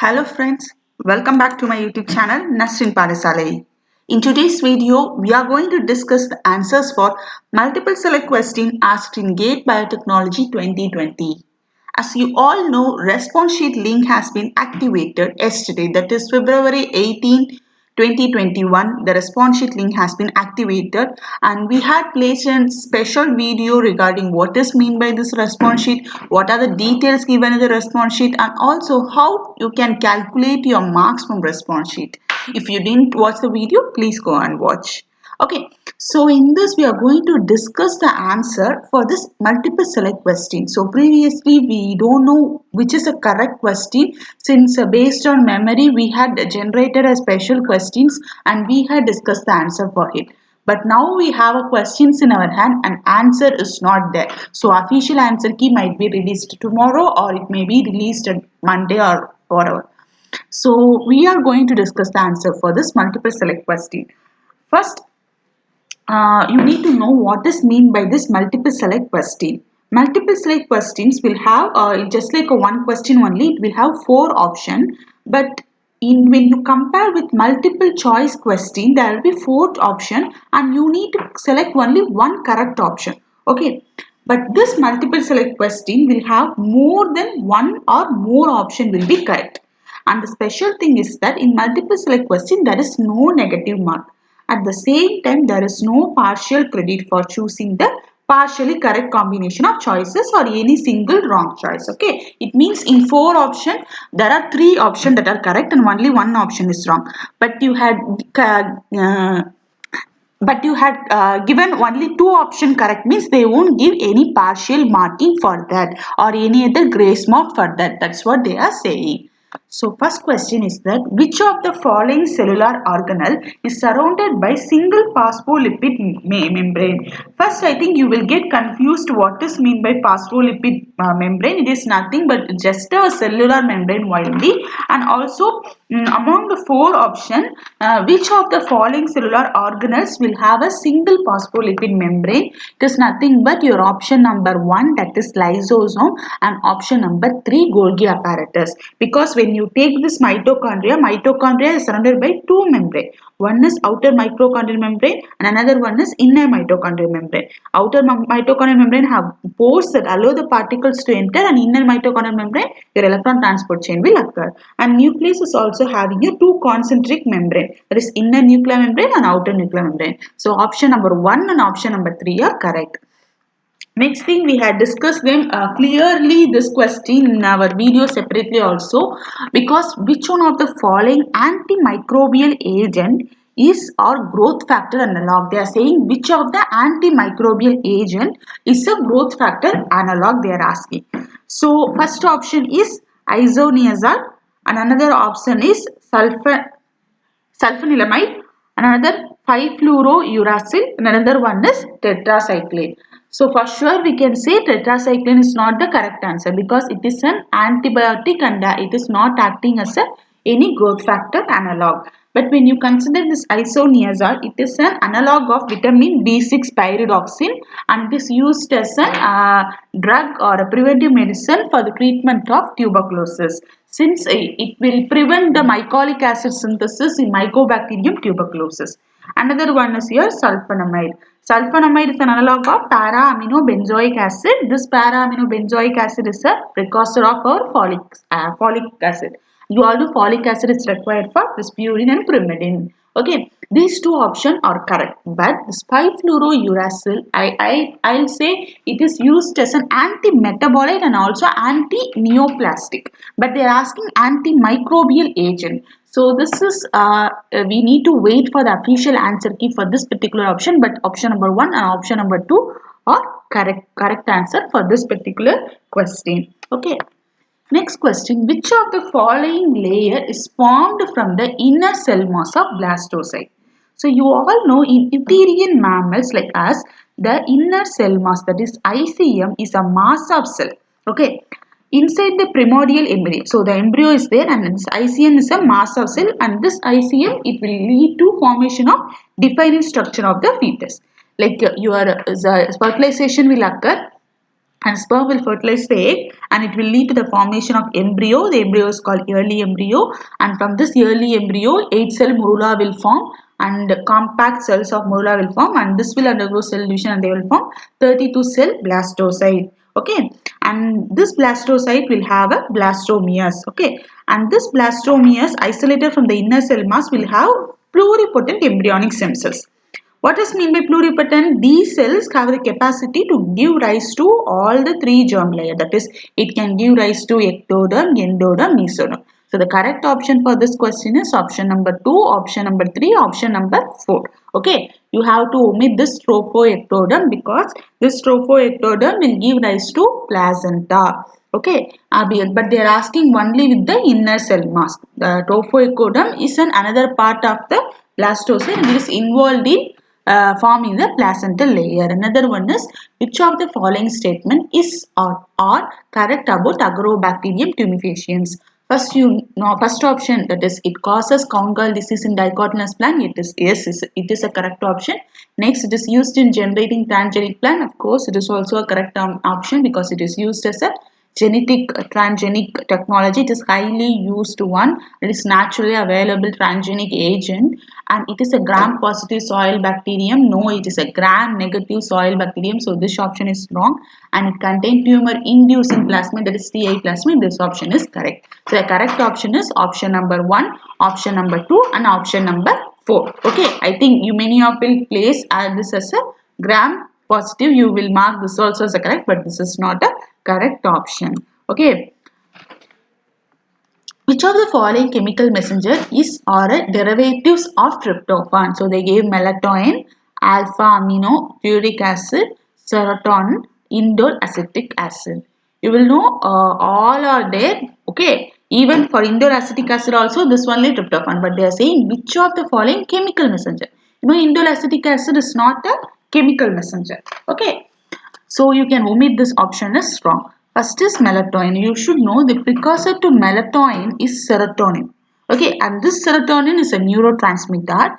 Hello friends, welcome back to my YouTube channel Nasrin Padasalai. In today's video, we are going to discuss the answers for multiple select question asked in GATE Biotechnology 2020. As you all know, response sheet link has been activated yesterday, that is February 18, 2021. The response sheet link has been activated and we had placed a special video regarding what is mean by this response sheet, what are the details given in the response sheet, and also how you can calculate your marks from response sheet. If you didn't watch the video, please go and watch. Okay, so in this we are going to discuss the answer for this multiple select question. So previously we don't know which is a correct question, since based on memory we had generated a special questions and we had discussed the answer for it. But now we have a questions in our hand and answer is not there. So official answer key might be released tomorrow or it may be released on Monday or whatever. So we are going to discuss the answer for this multiple select question. First, you need to know what is mean by this multiple select question. Multiple select questions will have just like a one question only, it will have four options, but when you compare with multiple choice question, there will be four option and you need to select only one correct option. Okay, but this multiple select question will have more than one or more option will be correct. And the special thing is that in multiple select question there is no negative mark. At the same time, there is no partial credit for choosing the partially correct combination of choices or any single wrong choice. Okay, it means in four options there are three options that are correct and only one option is wrong. But you had given only two option correct, means they won't give any partial marking for that or any other grace mark for that. That's what they are saying. So first question is that which of the following cellular organelle is surrounded by single phospholipid membrane? First, I think you will get confused what is mean by phospholipid membrane. It is nothing but just a cellular membrane only. And also among the four options, which of the following cellular organelles will have a single phospholipid membrane? It is nothing but your option number 1, that is lysosome, and option number 3, Golgi apparatus. Because when you take this mitochondria is surrounded by two membrane. One is outer mitochondrial membrane and another one is inner mitochondrial membrane. Outer mitochondrial membrane have pores that allow the particles to enter, and inner mitochondrial membrane, your electron transport chain will occur. And nucleus is also having a two concentric membrane, that is inner nuclear membrane and outer nuclear membrane. So option number 1 and option number 3 are correct. Next thing, we had discussed them clearly this question in our video separately also, because which one of the following antimicrobial agent is or growth factor analog? They are saying which of the antimicrobial agent is a growth factor analog, they are asking. So first option is isoniazid and another option is sulfanilamide, another 5-fluorouracil, and another one is tetracycline. So for sure we can say tetracycline is not the correct answer because it is an antibiotic and it is not acting as any growth factor analog. But when you consider this isoniazid, it is an analog of vitamin B6 pyridoxine and it is used as a drug or a preventive medicine for the treatment of tuberculosis, since it will prevent the mycolic acid synthesis in Mycobacterium tuberculosis. Another one is here sulfonamide. Sulfonamide is an analog of para-aminobenzoic acid. This para-aminobenzoic acid is a precursor of our folic acid. You all know folic acid is required for this purine and pyrimidine. Okay, these two options are correct, but this 5-fluorouracil, I'll say it is used as an anti-metabolite and also anti-neoplastic, but they are asking antimicrobial agent. So this is we need to wait for the official answer key for this particular option, but option number 1 and option number 2 are correct answer for this particular question. Okay. Next question, which of the following layer is formed from the inner cell mass of blastocyst? So you all know in eutherian mammals like us, the inner cell mass, that is ICM, is a mass of cell. Okay. Inside the primordial embryo. So the embryo is there and this ICM is a mass of cell, and this ICM, it will lead to formation of defining structure of the fetus. Like your fertilization will occur, and sperm will fertilize the egg and it will lead to the formation of embryo. The embryo is called early embryo, and from this early embryo 8 cell morula will form and compact cells of morula will form, and this will undergo cell division and they will form 32 cell blastocyte. Okay, and this blastocyte will have a blastomeres. Okay, and this blastomeres isolated from the inner cell mass will have pluripotent embryonic stem cells. What is meant by pluripotent? These cells have the capacity to give rise to all the three germ layers. That is, it can give rise to ectoderm, endoderm, mesoderm. So the correct option for this question is option number 2, option number 3, option number 4. Okay, you have to omit this trophoectoderm because this trophoectoderm will give rise to placenta. Okay, but they are asking only with the inner cell mass. The trophoectoderm is another part of the blastocyst and it is involved in forming the placental layer. Another one is, which of the following statement is or are correct about Agrobacterium tumefaciens? First, first option, that is it causes congral disease in dichotomous plant. It is yes, it is a correct option. Next, it is used in generating transgenic plant. Of course, it is also a correct option because it is used as a genetic transgenic technology. It is highly used one. It is naturally available transgenic agent and it is a gram positive soil bacterium. No, it is a gram negative soil bacterium. So this option is wrong, and it contains tumor inducing plasmid, that is TI plasmid. This option is correct. So the correct option is option number 1, option number 2 and option number 4. Okay, I think you many of will place this as a gram positive. You will mark this also as a correct, but this is not a correct option. Okay, which of the following chemical messenger is or a derivatives of tryptophan? So they gave melatonin, alpha amino, uric acid, serotonin, indole acetic acid. You will know all are there. Okay, even for indole acetic acid also this only tryptophan, but they are saying which of the following chemical messenger. You know, indole acetic acid is not a chemical messenger. Okay, so you can omit this option is wrong. First is melatonin. You should know the precursor to melatonin is serotonin. Okay, and this serotonin is a neurotransmitter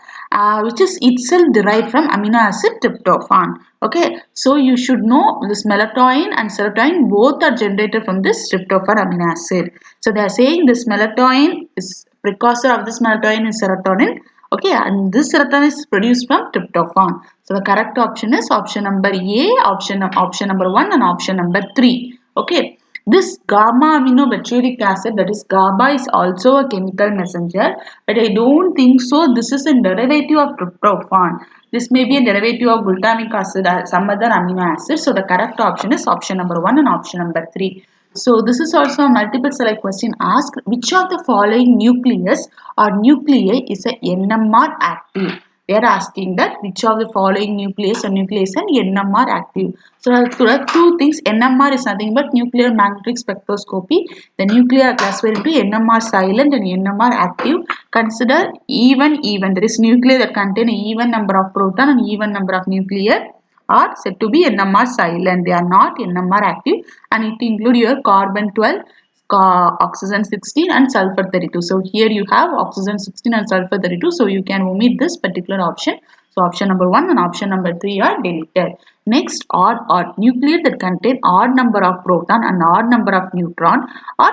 which is itself derived from amino acid tryptophan. Okay, so you should know this melatonin and serotonin both are generated from this tryptophan amino acid. So they are saying this melatonin is precursor of this melatonin is serotonin. Okay, and this serotonin is produced from tryptophan. So the correct option is option number A, option number 1 and option number 3. Okay, this gamma aminobutyric acid, that is GABA, is also a chemical messenger, but I don't think so. This is a derivative of tryptophan. This may be a derivative of glutamic acid or some other amino acid. So the correct option is option number 1 and option number 3. So this is also a multiple select question asked, which of the following nucleus or nuclei is a NMR active? They are asking that which of the following nucleus or nucleus and NMR active. So there are two things. NMR is nothing but nuclear magnetic spectroscopy. The nuclei are classified into NMR silent and NMR active. Consider even. There is nuclei that contain an even number of proton and even number of nuclei are said to be NMR silent. They are not NMR active, and it include your carbon 12, oxygen 16 and sulfur 32. So here you have oxygen 16 and sulfur 32. So you can omit this particular option. So option number 1 and option number 3 are deleted. Next, odd nuclei that contain odd number of proton and odd number of neutron or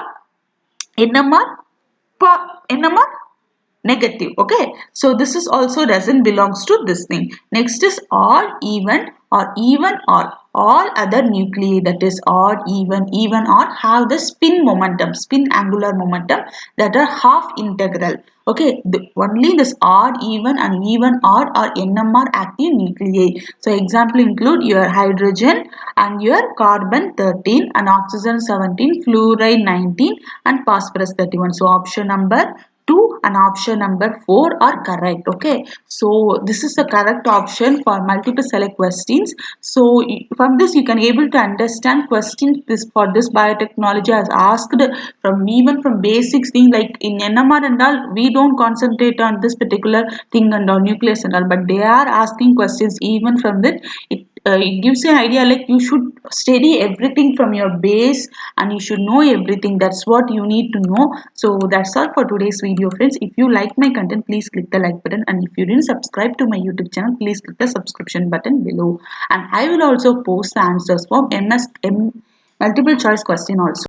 NMR NMR negative. Okay, so this is also doesn't belongs to this thing. Next is odd even or all other nuclei, that is odd even odd have the spin angular momentum that are half integral. Okay, only this odd even and even odd are NMR active nuclei. So example include your hydrogen and your carbon 13 and oxygen 17, fluoride 19 and phosphorus 31. So option number 2 and option number 4 are correct. Okay, so this is the correct option for multiple select questions. So from this you can able to understand questions this for this biotechnology as asked from even from basics thing like in NMR and all. We don't concentrate on this particular thing and all nucleus and all, but they are asking questions even from that. it gives you an idea like you should study everything from your base and you should know everything. That's what you need to know. So that's all for today's video, friends. If you like my content, please click the like button, and if you didn't subscribe to my YouTube channel, please click the subscription button below. And I will also post the answers for multiple choice question also.